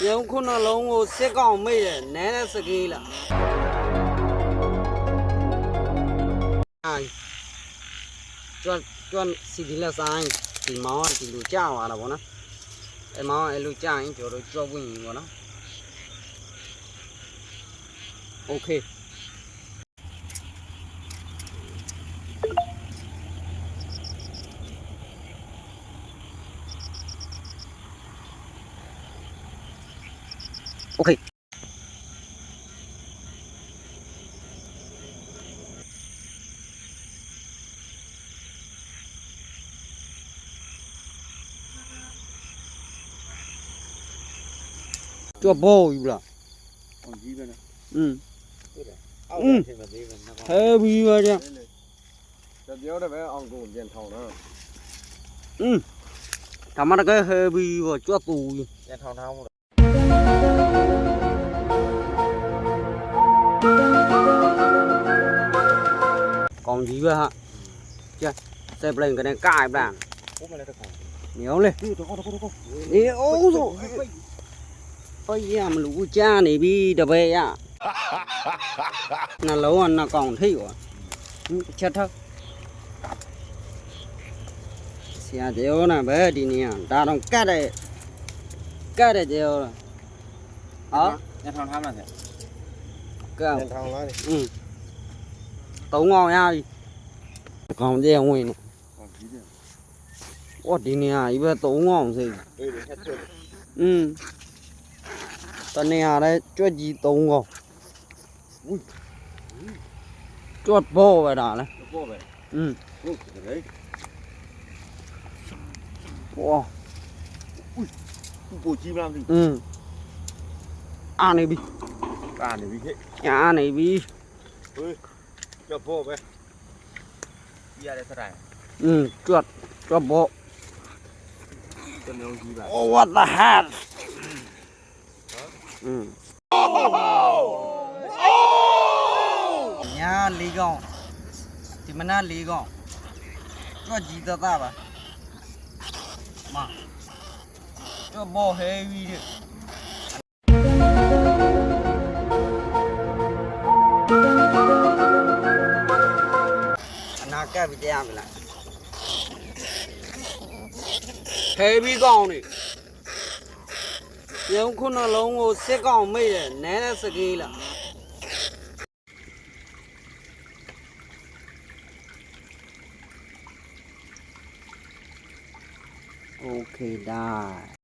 ရုံခုနှလုံးကိုစစ်ကောင်မိတယ်နဲတဲ့စကေးလားကျွတ်စီဒီလက်ဆိုင်ဒီမောင်းကဒီလိုကြာသွားတာပေါ့နော်အဲမောင်းကအဲ့လိုကြာရင်ကျွန်တော်တို့ကျွတ်ဝင်ရင်ပေါ့နော်โอเคโอเคကျွတ်ဘောယူလားဟောကြီးပဲနော်ဟုတ်တယ်အောက်ထဲထင်မသေးဘူးနော်ဟဲပြီးပါကြပြောတယ်ပဲအောင်ကိုပြန်ထောင်တော့ဒါမှတကယ်ဟဲပြီးပေါ့ကျွတ်တူပြန်ထောင်ထားမို့ကောင်းကြီးပဲဟာကျစက်ပလင်ကနေကိုက်ပလန်ဘိုးမလဲတကောင်ညောင်းလေတော့အေးအိုးဆိုပိတ်ရမလို့ကြားနေပြီတပည့်ရနှလုံးကနှကောင်ထိတ်ရောချက်ထောက်ဆရာကျော်နာပဲဒီနေ့ကဒါတော့ကတ်တယ်ကျော်ဟာပြန်ထောင်ထားမှာဆရာကတ်ပြန်ထောင်လာတယ်3ကောင်ရပြီကောင်ကျဲဝင်နေဟောကြီးတယ်ဩဒီနေ့ကဒီပဲ3ကောင်စိတ်အေးတယ်ဆက်ထွက်တနေ့ကလည်းကြွက်ကြီး3ကောင်ကြွက်ဘောပဲဒါလဲဘောပဲဟုတ်တယ်ဝါပူကြီးမလားမသိအာနေပြီနေပြီခေအာနေပြီဟေးကြဘောပဲရတဲ့စတိုင်းကြွက်ဘောတမျိုးကြီးပါ Oh what the hell ညာ၄ကောင်ဒီမနာ၄ကောင်ကြွက်ကြီးသားပါမကြွက်ဘောဟဲဗီးတဲ့အနာကပ်ပြီးကြရမလားဟဲဗီးကောင်နေရုံခုနှလုံးကိုစစ်ကောင်မိတယ်နဲတဲ့စကေးလားโอเคได้